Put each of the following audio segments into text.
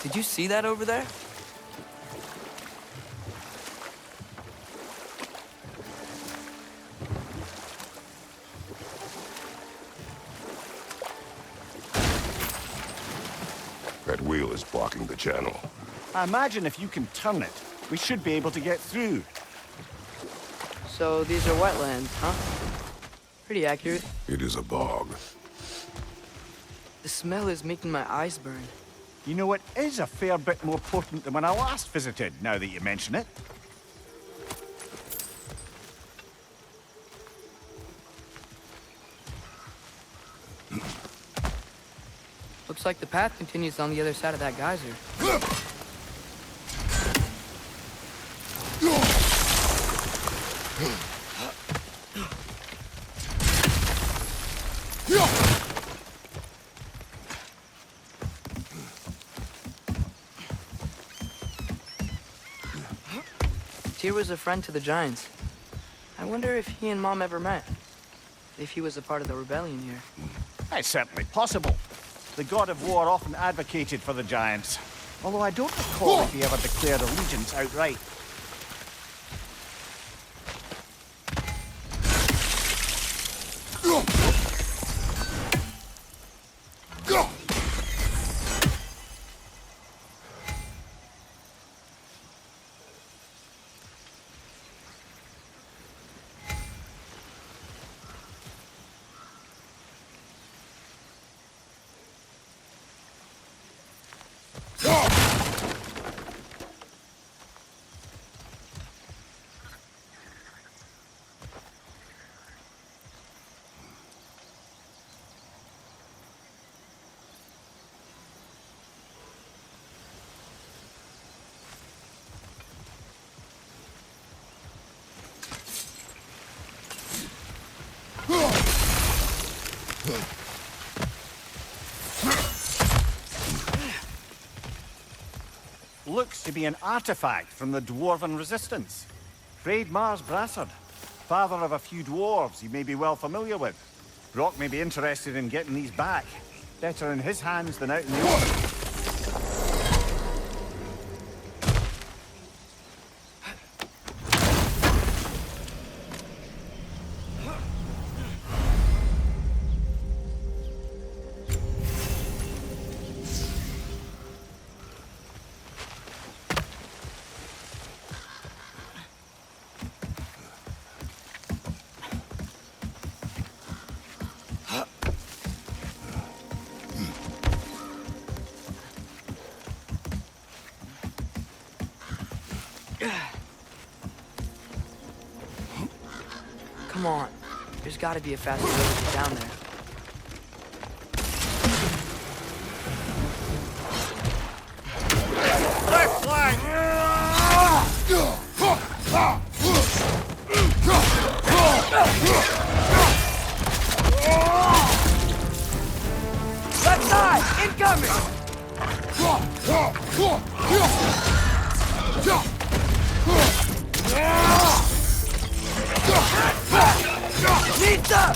Did you see that over there? That wheel is blocking the channel. I imagine if you can turn it, we should be able to get through. So these are wetlands, huh? Pretty accurate. It is a bog. The smell is making my eyes burn. You know, it is a fair bit more potent than when I last visited, now that you mention it. Looks like the path continues on the other side of that geyser. Tyr was a friend to the Giants. I wonder if he and Mom ever met. If he was a part of the rebellion here. It's certainly possible. The god of war often advocated for the Giants. Although I don't recall if he ever declared allegiance outright. Looks to be an artifact from the Dwarven Resistance. Mars Brassard, father of a few dwarves you may be well familiar with. Brock may be interested in getting these back. Better in his hands than out in the open. Come on. There's gotta be a faster way to get down there. Left flank! Left side! Incoming! Pizza!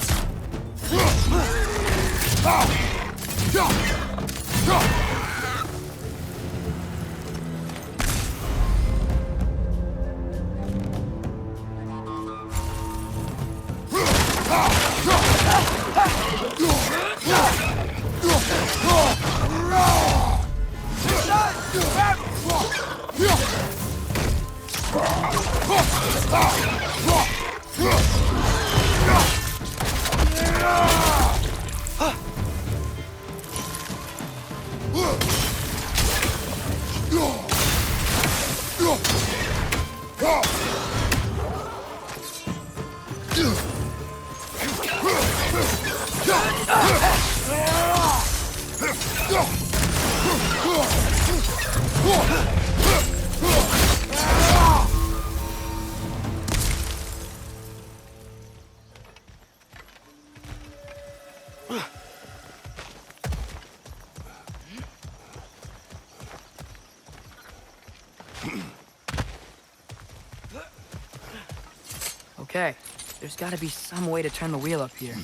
Okay, there's gotta be some way to turn the wheel up here.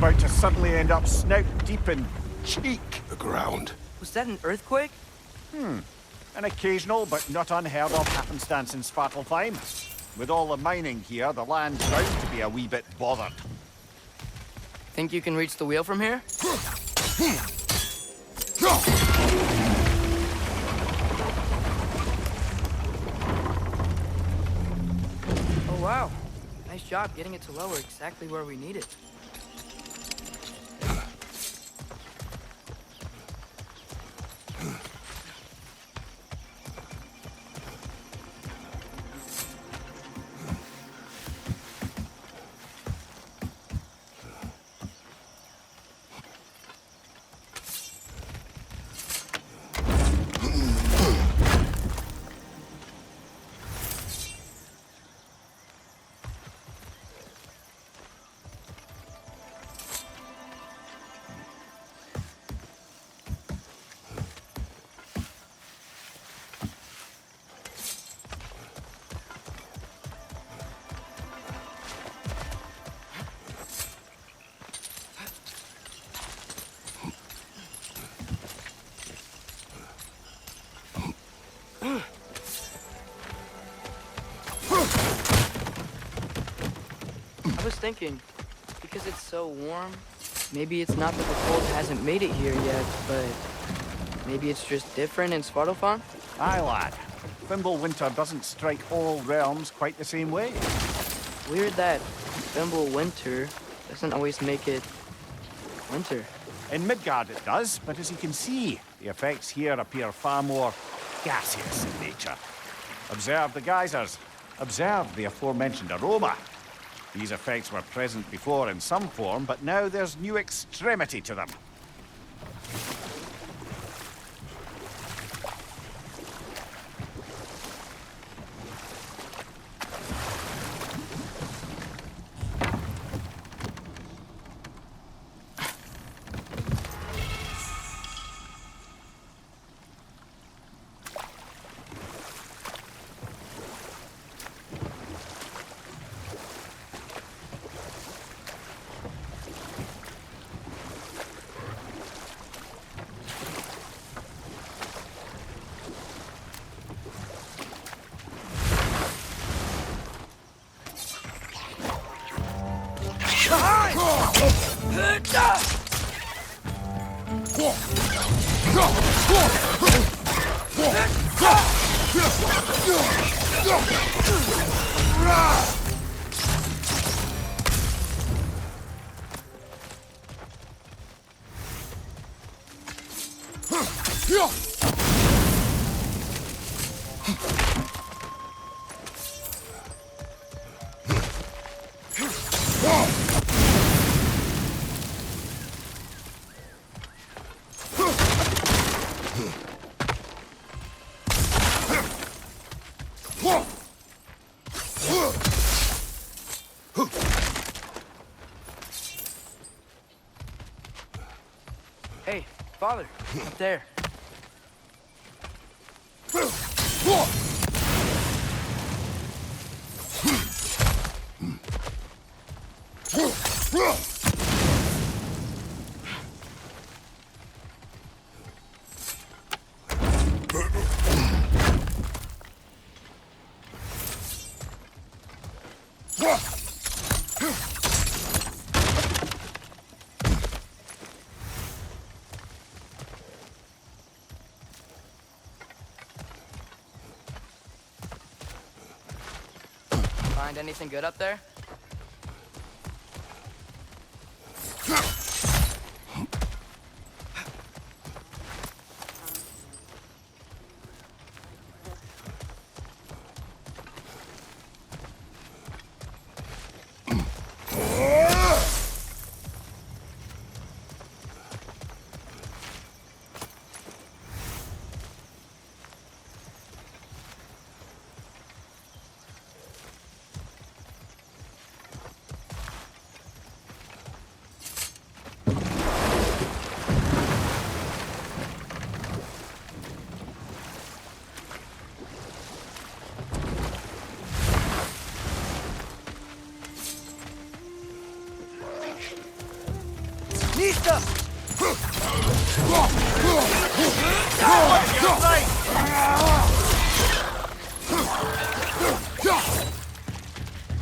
about to suddenly end up snout deep in cheek. The ground. Was that an earthquake? An occasional but not unheard of happenstance in Svartalfheim. With all the mining here, the land's bound to be a wee bit bothered. Think you can reach the wheel from here? Oh wow. Nice job getting it to lower exactly where we need it. I was thinking, because it's so warm, maybe it's not that the cold hasn't made it here yet, but maybe it's just different in Svartalfheim? Aye, lad. Thimble winter doesn't strike all realms quite the same way. Weird that Thimble winter doesn't always make it winter. In Midgard it does, but as you can see, the effects here appear far more gaseous in nature. Observe the geysers. Observe the aforementioned aroma. These effects were present before in some form, but now there's new extremity to them. Hey, father, up there. Find anything good up there?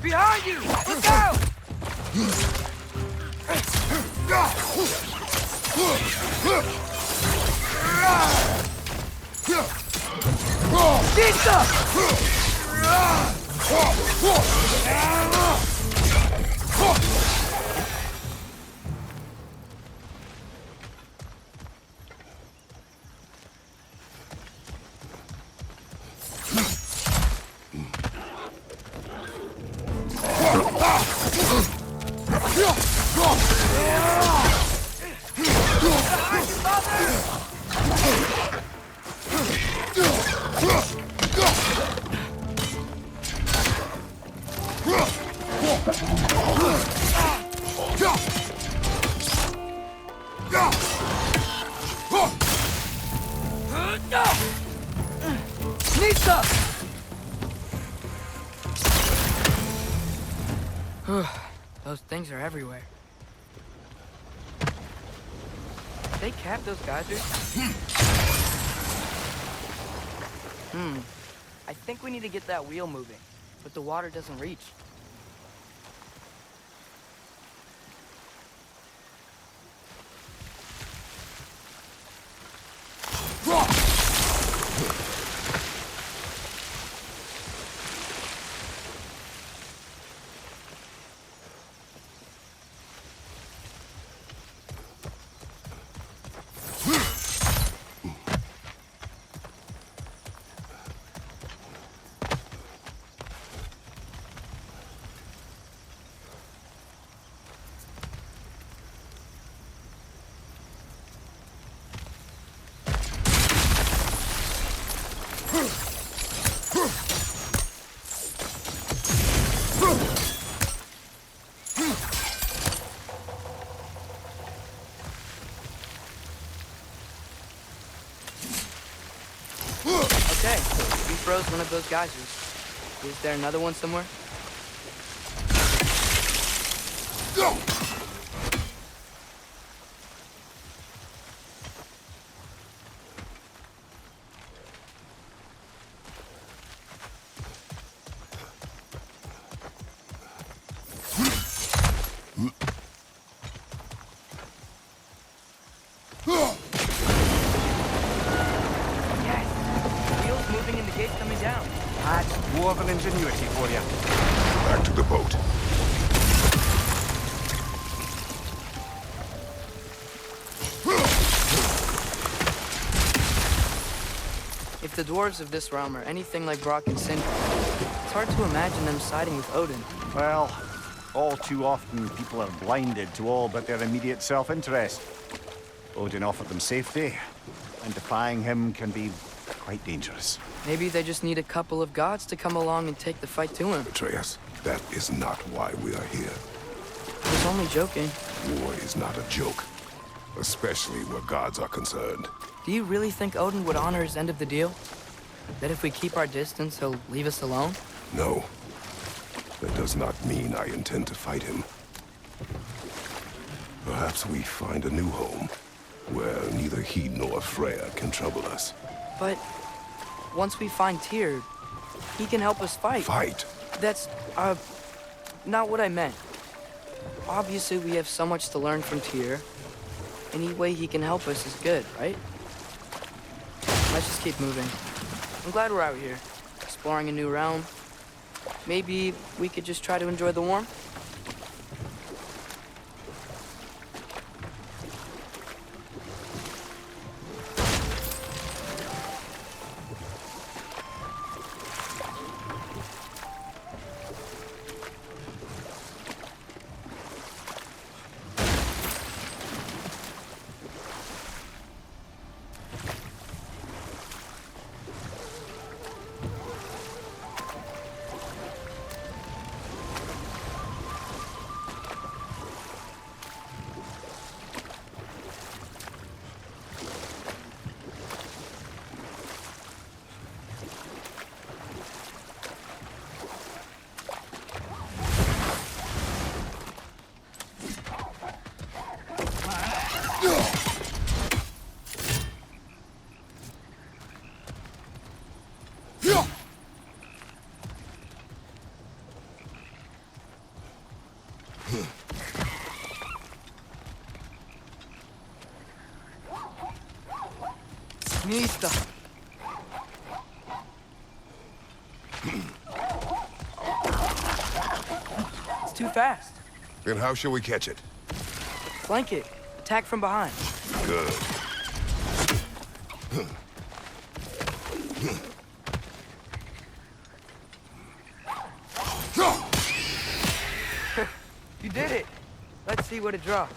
Behind you! Look out! Those things are everywhere. Did they cap those geysers? I think we need to get that wheel moving, but the water doesn't reach. Okay, we froze one of those geysers. Is there another one somewhere? That's dwarven ingenuity for you. Back to the boat. If the dwarves of this realm are anything like Brock and Sindri, it's hard to imagine them siding with Odin. Well, all too often people are blinded to all but their immediate self-interest. Odin offered them safety, and defying him can be quite dangerous. Maybe they just need a couple of gods to come along and take the fight to him. Atreus, that is not why we are here. I was only joking. War is not a joke, especially where gods are concerned. Do you really think Odin would honor his end of the deal? That if we keep our distance, he'll leave us alone? No. That does not mean I intend to fight him. Perhaps we find a new home, where neither he nor Freya can trouble us. But once we find Tyr, he can help us fight. Fight? That's, not what I meant. Obviously, we have so much to learn from Tyr. Any way he can help us is good, right? Let's just keep moving. I'm glad we're out here, exploring a new realm. Maybe we could just try to enjoy the warmth? Nista. It's too fast. Then how shall we catch it? Flank it. Attack from behind. Good. You did it. Let's see what it dropped.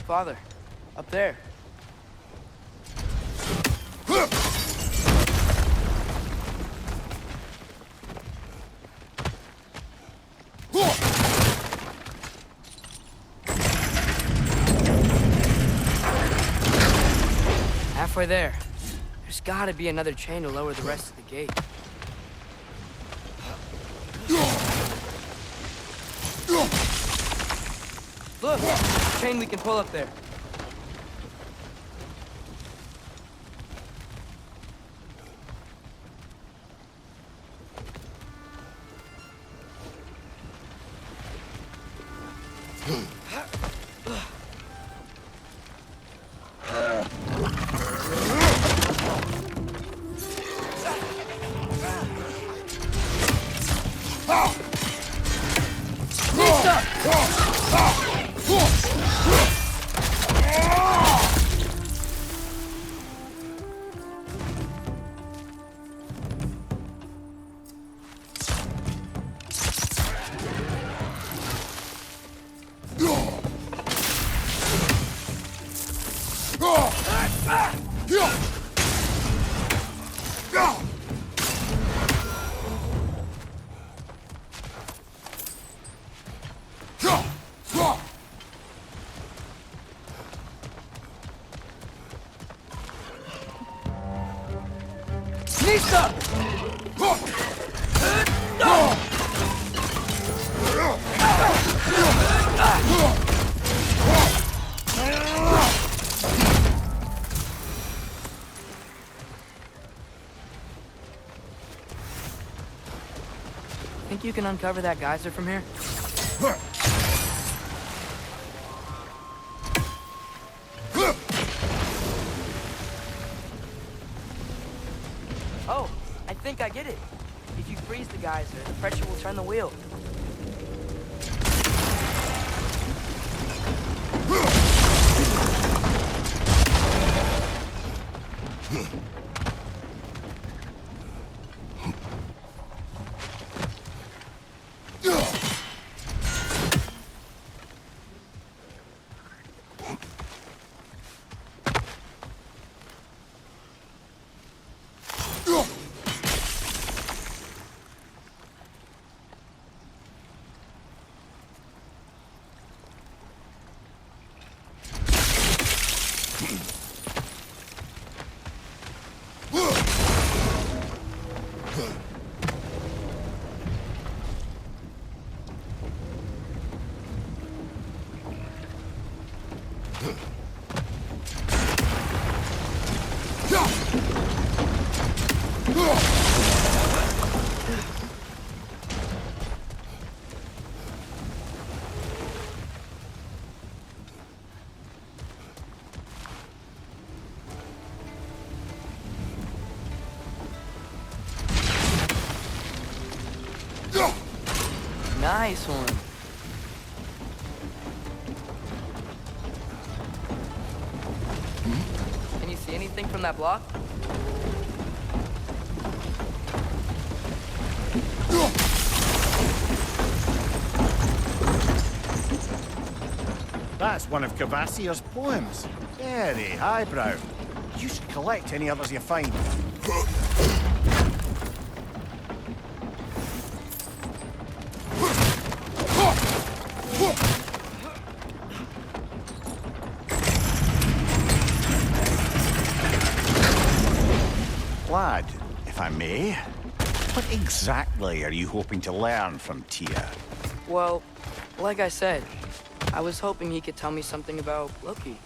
Father, up there. Halfway there. There's gotta be another chain to lower the rest of the gate. Look! Chain we can pull up there. Think you can uncover that geyser from here? Oh, I think I get it. If you freeze the geyser, the pressure will turn the wheel. Nice one. Can you see anything from that block? That's one of Cavassier's poems. Very highbrow. You should collect any others you find. Lad, if I may, what exactly are you hoping to learn from Tyr? Well, like I said, I was hoping he could tell me something about Loki.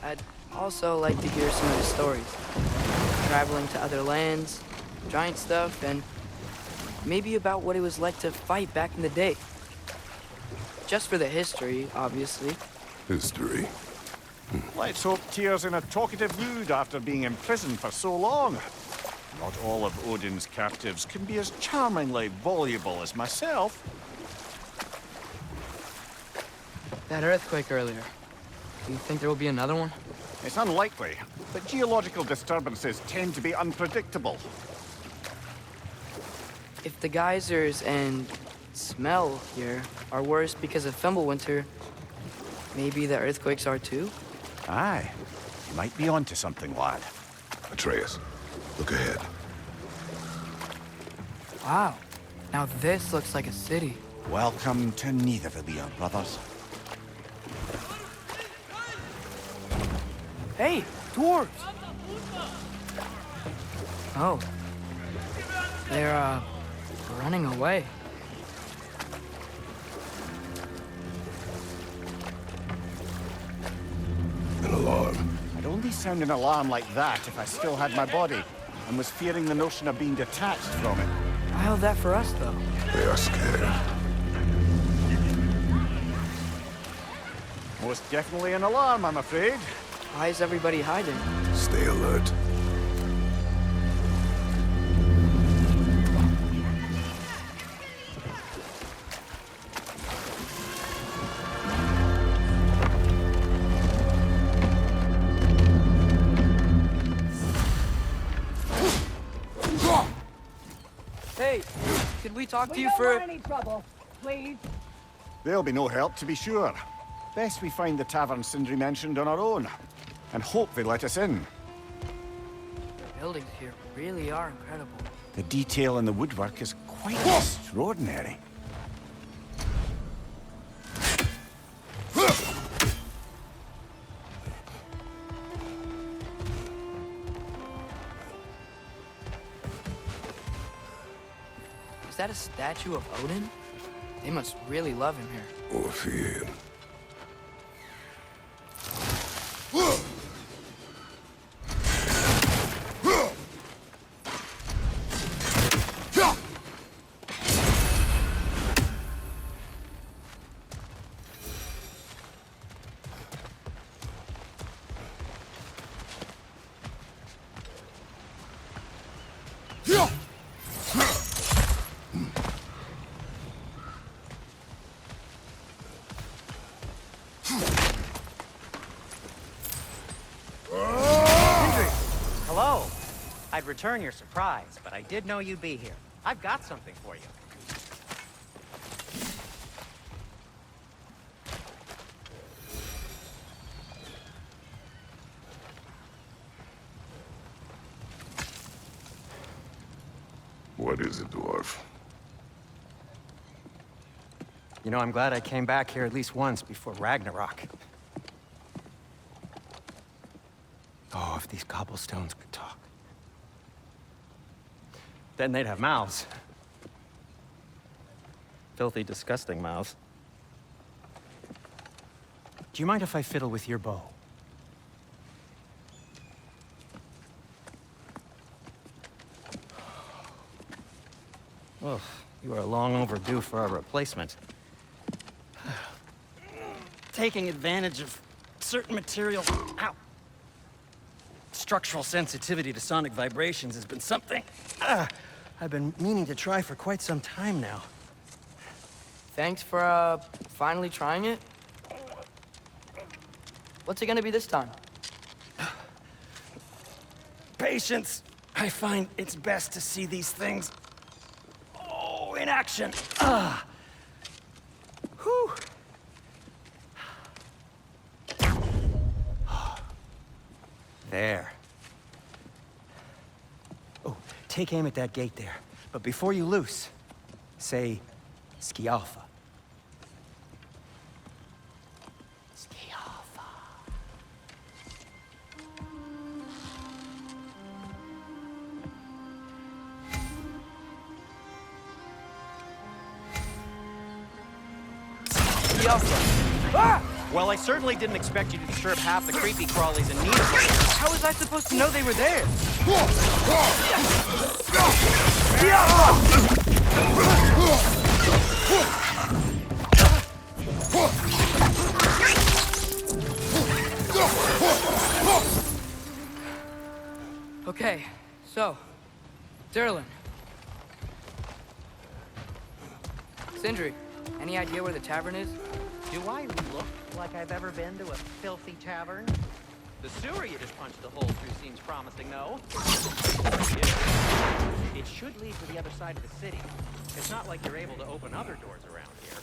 I'd also like to hear some of his stories. Traveling to other lands, giant stuff, and Maybe about what it was like to fight back in the day. Just for the history, obviously. History. Let's hope Tyr's in a talkative mood after being imprisoned for so long. Not all of Odin's captives can be as charmingly voluble as myself. That earthquake earlier. Do you think there will be another one? It's unlikely, but geological disturbances tend to be unpredictable. If the geysers and smell here are worse because of Fimbulwinter, maybe the earthquakes are too? Aye, you might be onto something, lad. Atreus, look ahead. Wow. Now this looks like a city. Welcome to Nidavellir, brothers. Hey, dwarves! Oh. They're, running away. An alarm. I'd only sound an alarm like that if I still had my body, and was fearing the notion of being detached from it. I held that for us, though. They are scared. Most definitely an alarm, I'm afraid. Why is everybody hiding? Stay alert. Hey, could we talk to you don't for... want any trouble, please. There'll be no help, to be sure. Best we find the tavern Sindri mentioned on our own, and hope they let us in. The buildings here really are incredible. The detail in the woodwork is quite extraordinary. Is that a statue of Odin? They must really love him here. Or fear him. Hello. I'd return your surprise, but I did know you'd be here. I've got something for you. What is it, dwarf? You know, I'm glad I came back here at least once before Ragnarok. Oh, if these cobblestones could talk. Then they'd have mouths. Filthy, disgusting mouths. Do you mind if I fiddle with your bow? Oh, you are long overdue for a replacement. Taking advantage of certain materials. Ow! Structural sensitivity to sonic vibrations has been something I've been meaning to try for quite some time now. Thanks for, finally trying it. What's it gonna be this time? Patience. I find it's best to see these things, in action. Whew. There. Oh, take aim at that gate there. But before you loose, say, Skialfa. Skialfa. Ah! Well, I certainly didn't expect you to disturb half the creepy crawlies in need. How was I supposed to know they were there? Derlin. Sindri, any idea where the tavern is? Do I look like I've ever been to a filthy tavern? The sewer you just punched a hole through seems promising, though. It should lead to the other side of the city. It's not like you're able to open other doors around here.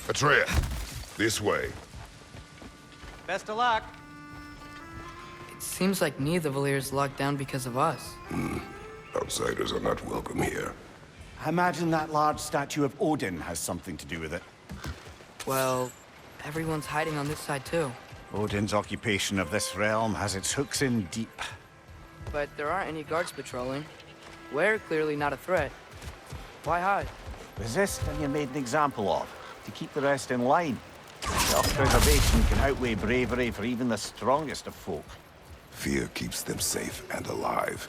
Atreya, this way. Best of luck. It seems like neither Valyr's locked down because of us. Outsiders are not welcome here. I imagine that large statue of Odin has something to do with it. Well, everyone's hiding on this side too. Odin's occupation of this realm has its hooks in deep. But there aren't any guards patrolling. We're clearly not a threat. Why hide? Resist and you're made an example of, to keep the rest in line. Self-preservation can outweigh bravery for even the strongest of folk. Fear keeps them safe and alive.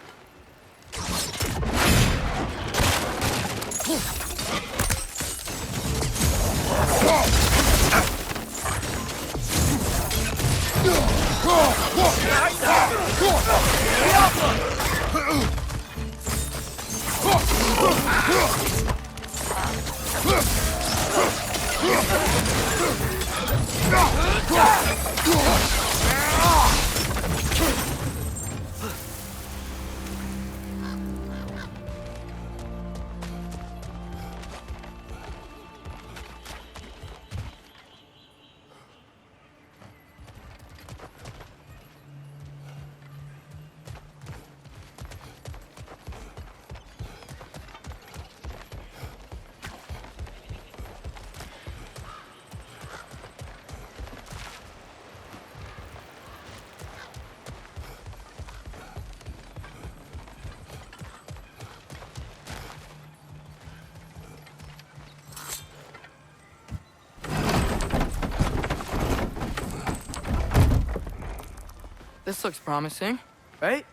This looks promising, right?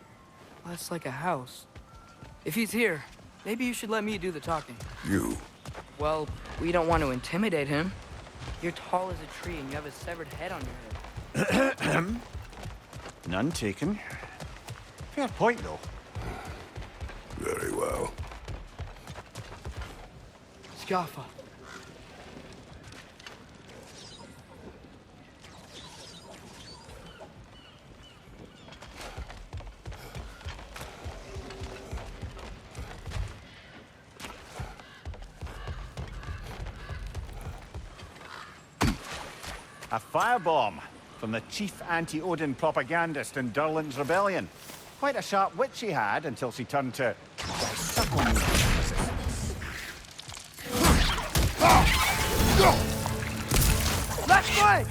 Less like a house. If he's here, maybe you should let me do the talking. You. Well, we don't want to intimidate him. You're tall as a tree and you have a severed head on your head. None taken. Fair point, though. Very well. Scaffa. A firebomb from the chief anti-Odin propagandist in Durlin's rebellion. Quite a sharp wit she had until she turned to supplement resistance. Let's play!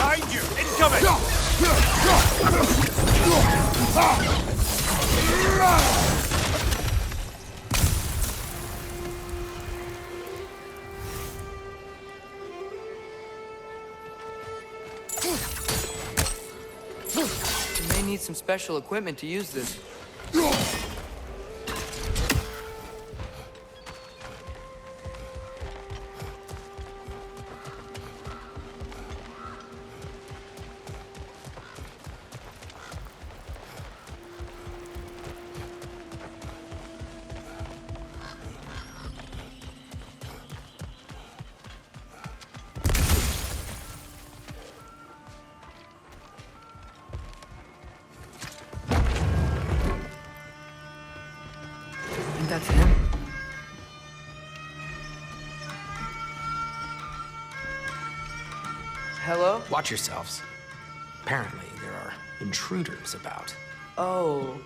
Behind you! Incoming! You may need some special equipment to use this. Hello? Watch yourselves. Apparently, there are intruders about. Oh,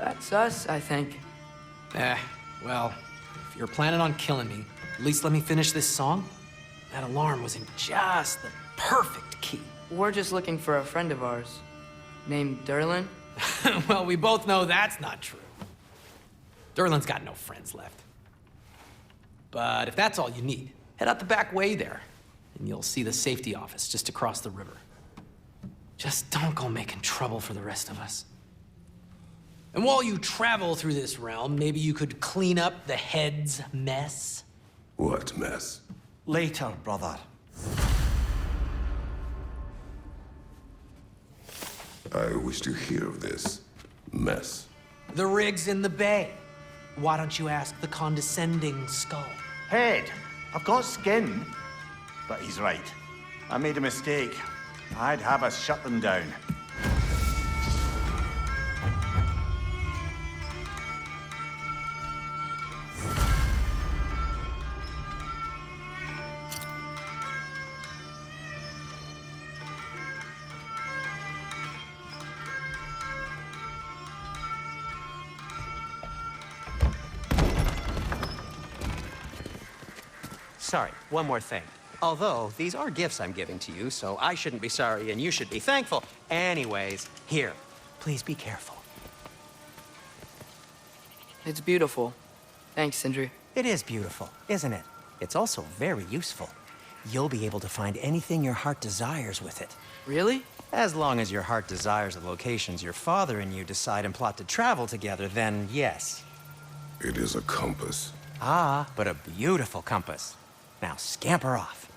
that's us, I think. Well, if you're planning on killing me, at least let me finish this song. That alarm was in just the perfect key. We're just looking for a friend of ours named Derlin. Well, we both know that's not true. Derlin's got no friends left. But if that's all you need, head out the back way there, and you'll see the safety office just across the river. Just don't go making trouble for the rest of us. And while you travel through this realm, maybe you could clean up the head's mess? What mess? Later, brother. I wish to hear of this mess. The rig's in the bay. Why don't you ask the condescending skull? Head, I've got skin. But he's right. I made a mistake. I'd have us shut them down. Sorry, one more thing. Although, these are gifts I'm giving to you, so I shouldn't be sorry and you should be thankful. Anyways, here, please be careful. It's beautiful. Thanks, Sindri. It is beautiful, isn't it? It's also very useful. You'll be able to find anything your heart desires with it. Really? As long as your heart desires the locations your father and you decide and plot to travel together, then yes. It is a compass. Ah, but a beautiful compass. Now scamper off.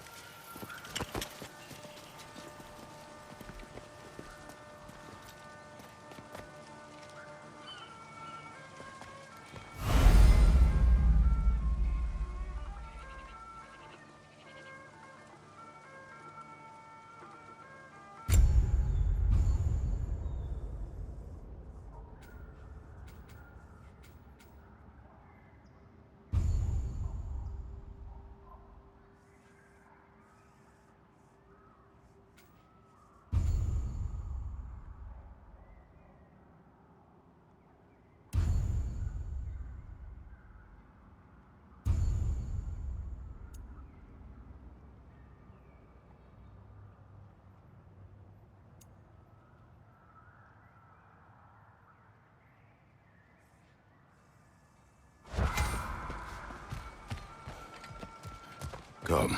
Come.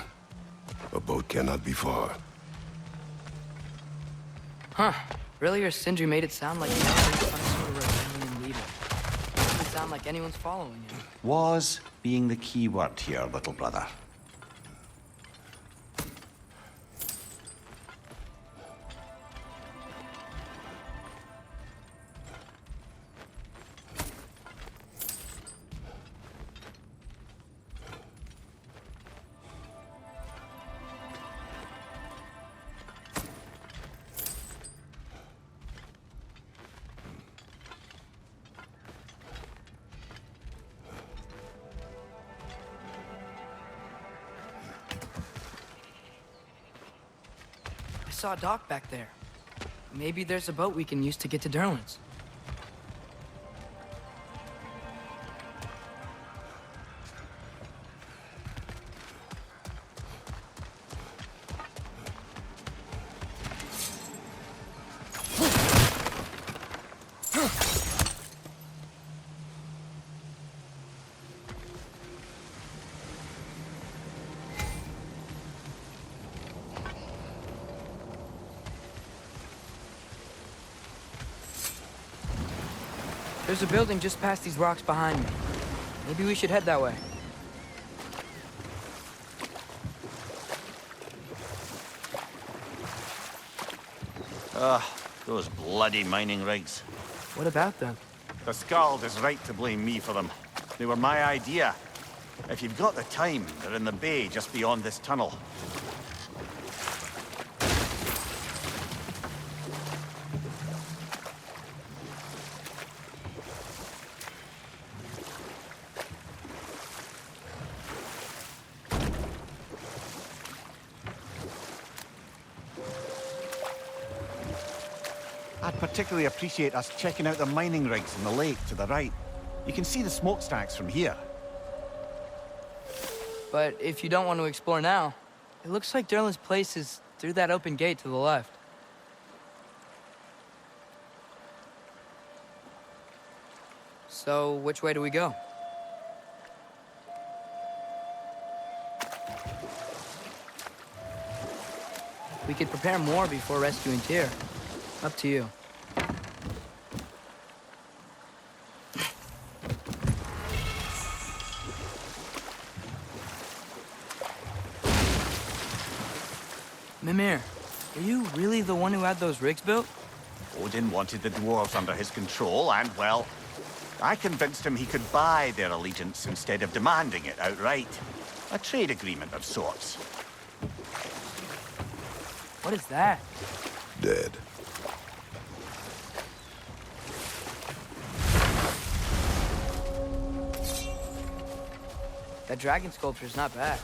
A boat cannot be far. Huh. Earlier, Sindri made it sound like he was some sort of rebellion leader. It doesn't sound like anyone's following him. Was being the key word here, little brother. I saw a dock back there. Maybe there's a boat we can use to get to Derlin's. There's a building just past these rocks behind me. Maybe we should head that way. Those bloody mining rigs. What about them? The Skald is right to blame me for them. They were my idea. If you've got the time, they're in the bay just beyond this tunnel. I'd particularly appreciate us checking out the mining rigs in the lake to the right. You can see the smokestacks from here. But if you don't want to explore now, it looks like Derlin's place is through that open gate to the left. So, which way do we go? We could prepare more before rescuing Tyr. Up to you. Mimir, are you really the one who had those rigs built? Odin wanted the dwarves under his control, and, well, I convinced him he could buy their allegiance instead of demanding it outright. A trade agreement of sorts. What is that? Dead. That dragon sculpture's not bad.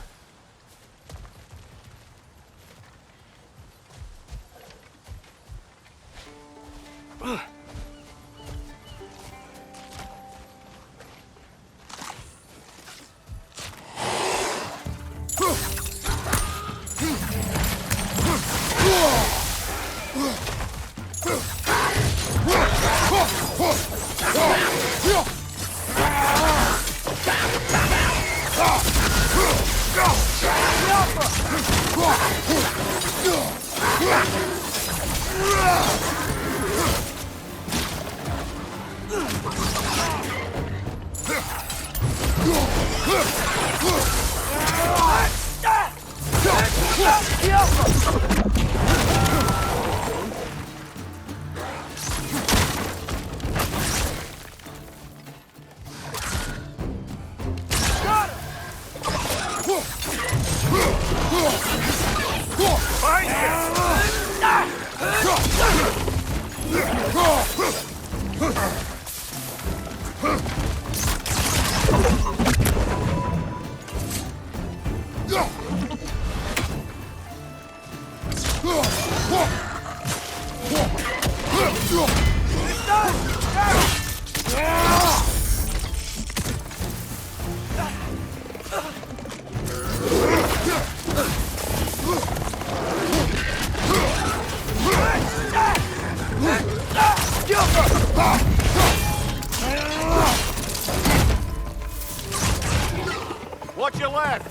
Watch your left!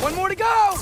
One more to go!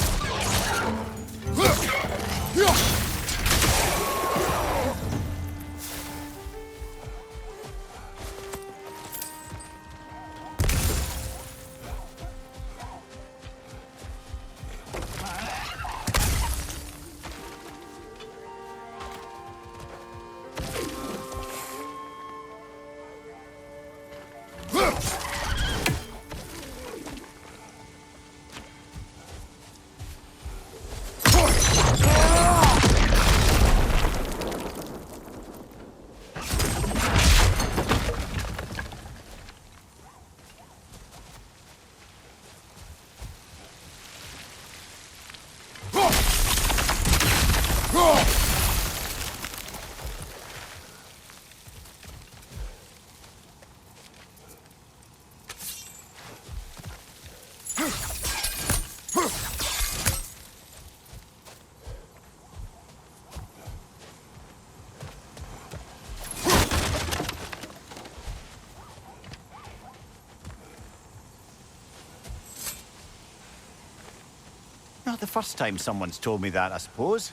Not the first time someone's told me that, I suppose.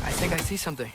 I think I see something.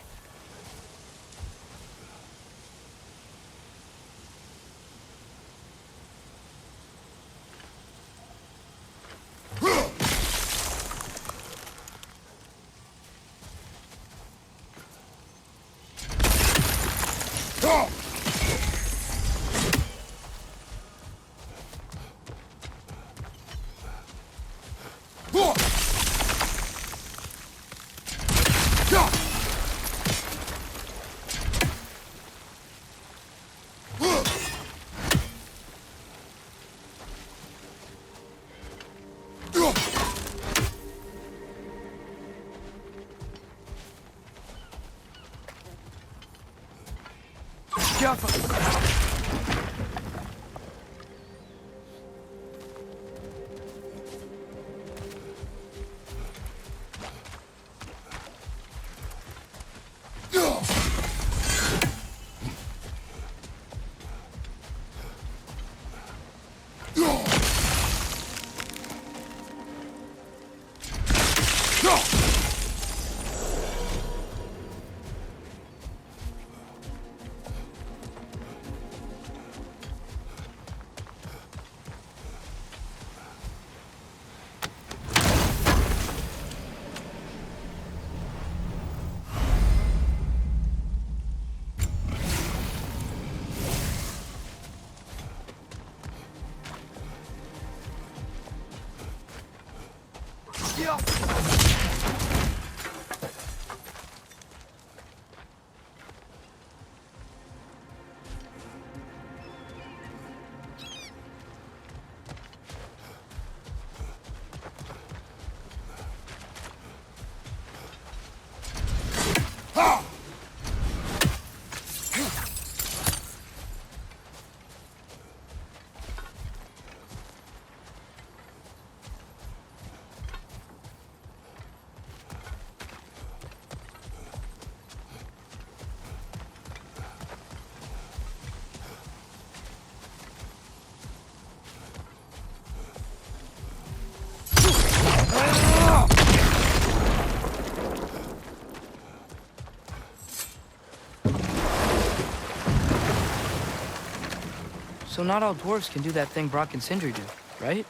So not all dwarves can do that thing Brock and Sindri do, right?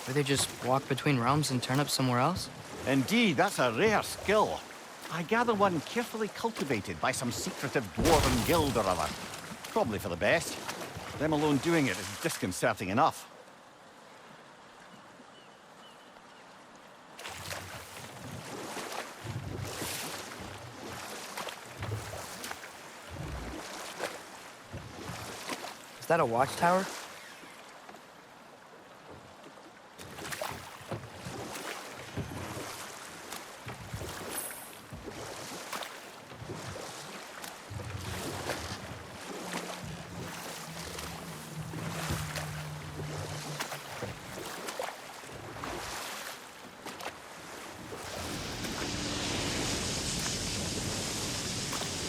Where they just walk between realms and turn up somewhere else? Indeed, that's a rare skill. I gather one carefully cultivated by some secretive dwarven guild or other. Probably for the best. Them alone doing it is disconcerting enough. Is that a watchtower?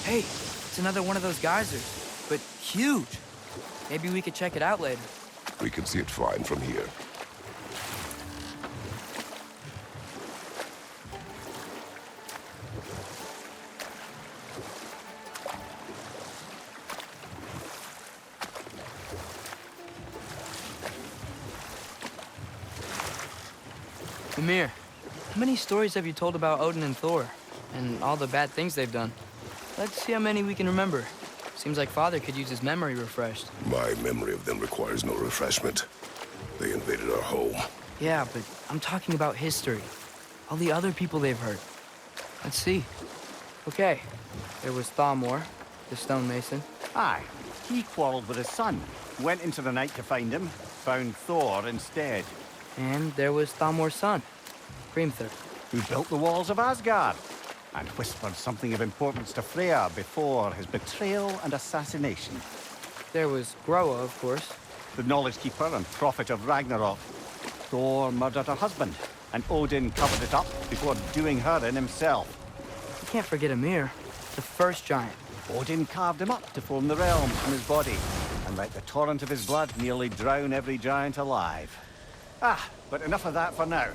Hey, it's another one of those geysers, but huge. Maybe we could check it out later. We can see it fine from here. Ymir, how many stories have you told about Odin and Thor? And all the bad things they've done? Let's see how many we can remember. Seems like Father could use his memory refreshed. My memory of them requires no refreshment. They invaded our home. Yeah, but I'm talking about history. All the other people they've hurt. Let's see. Okay, there was Thalmor, the stonemason. Aye, he quarreled with his son. Went into the night to find him, found Thor instead. And there was Thalmor's son, Grimthur. Who built the walls of Asgard and whispered something of importance to Freya before his betrayal and assassination. There was Groa, of course. The knowledge keeper and prophet of Ragnarok. Thor murdered her husband, and Odin covered it up before doing her in himself. You can't forget Ymir, the first giant. Odin carved him up to form the realms from his body, and let the torrent of his blood nearly drown every giant alive. But enough of that for now.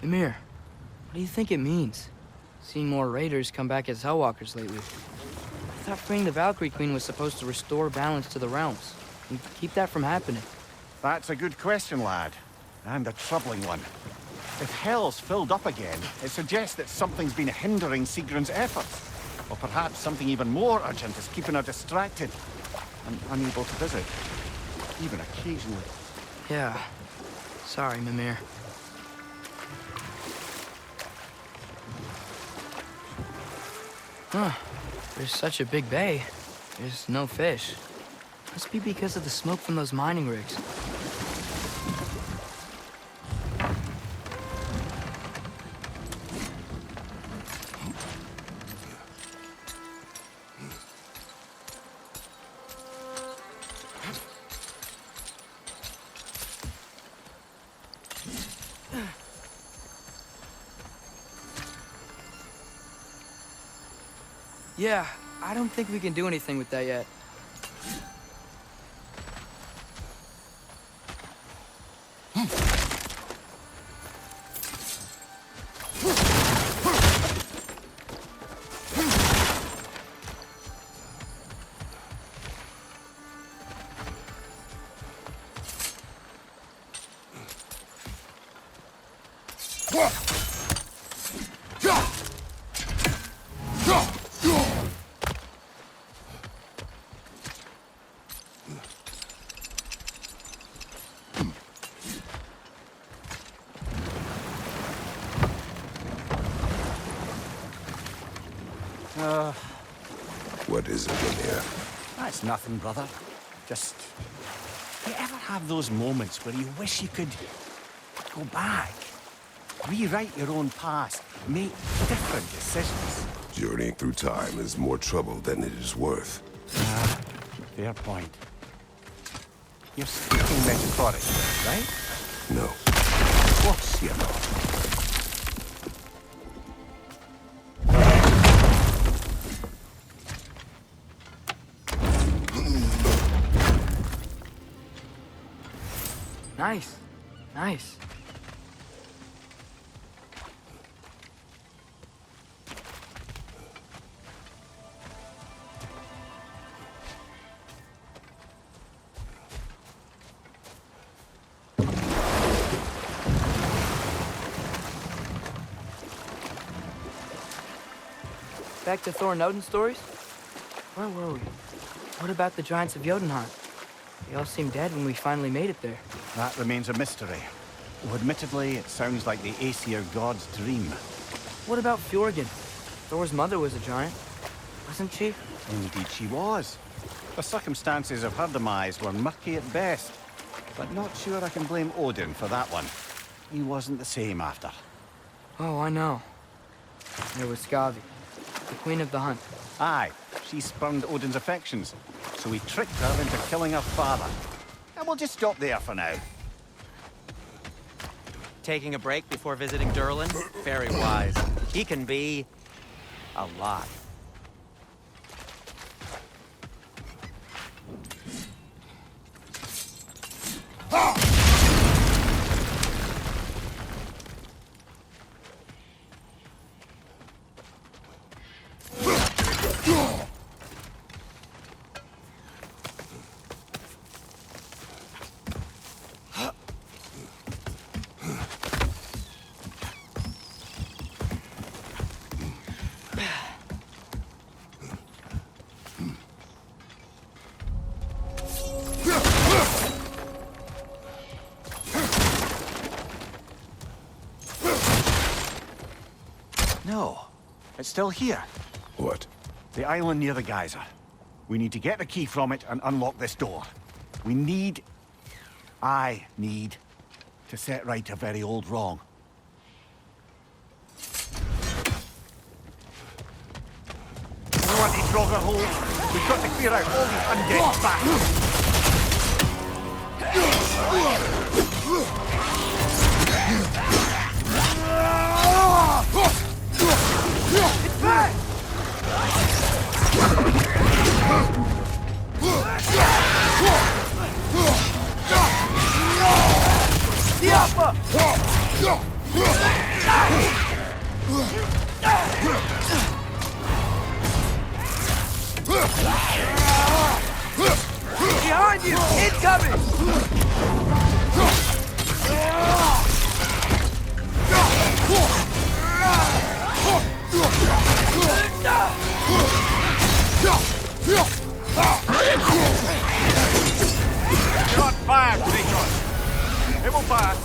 Ymir, what do you think it means? Seeing more raiders come back as Hellwalkers lately. I thought freeing the Valkyrie Queen was supposed to restore balance to the realms and keep that from happening. That's a good question, lad. And a troubling one. If Hell's filled up again, it suggests that something's been hindering Sigrun's efforts. Or perhaps something even more urgent is keeping her distracted and unable to visit. Even occasionally. Yeah. Sorry, Mimir. Huh. There's such a big bay. There's no fish. Must be because of the smoke from those mining rigs. Yeah, I don't think we can do anything with that yet. What is it in here? That's nothing, brother. Just... Do you ever have those moments where you wish you could go back? Rewrite your own past, make different decisions? Journeying through time is more trouble than it is worth. Fair point. You're speaking metaphorically, right? No. What's your not? Nice. Nice. Back to Thor and Odin stories? Where were we? What about the giants of Jotunheim? They all seemed dead when we finally made it there. That remains a mystery. Though admittedly, it sounds like the Aesir god's dream. What about Fjorgyn? Thor's mother was a giant, wasn't she? Indeed she was. The circumstances of her demise were murky at best. But not sure I can blame Odin for that one. He wasn't the same after. Oh, I know. There was Skavi, the queen of the hunt. Aye, she spurned Odin's affections, so he tricked her into killing her father. And we'll just stop there for now. Taking a break before visiting Durlin? Very wise. He can be... a lot. No, it's still here. What? The island near the geyser. We need to get the key from it and unlock this door. I need to set right a very old wrong. You know what these Draugr hold? We've got to clear out all these undead bastards. It's back! Behind you! Incoming! Shot fired, Kratos. It will pass.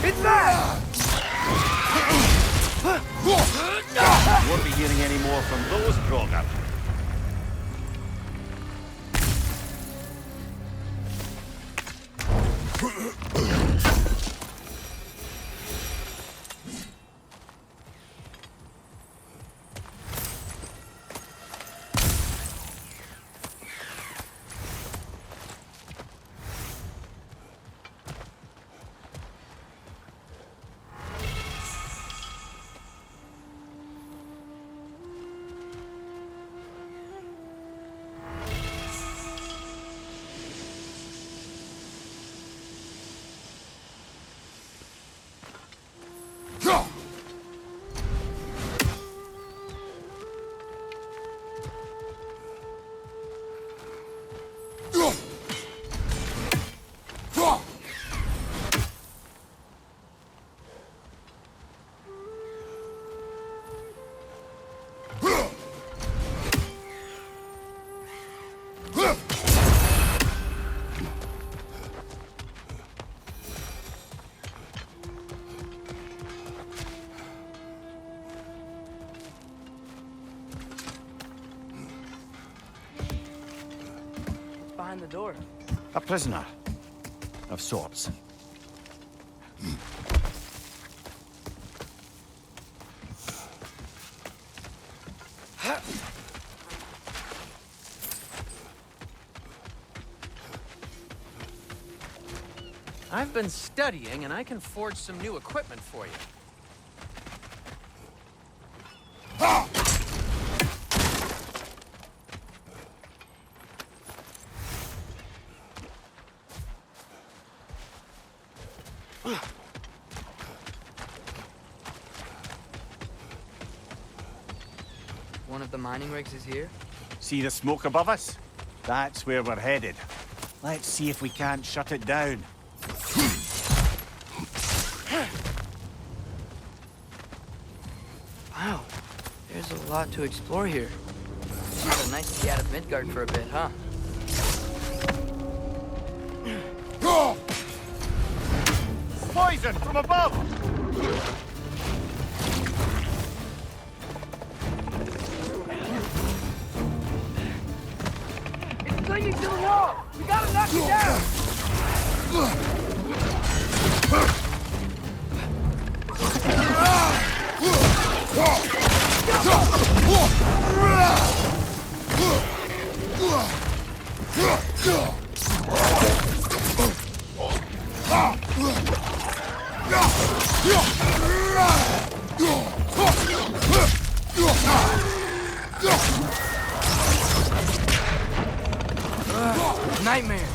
It's back! Won't be hearing any more from those Draugr. behind the door? A prisoner. Of sorts. I've been studying, and I can forge some new equipment for you. One of the mining rigs is here? See the smoke above us? That's where we're headed. Let's see if we can't shut it down. Wow, there's a lot to explore here. Kinda nice to be out of Midgard for a bit, huh? Poison from above! It's clinging to the wall! We gotta knock it down! Nightmare!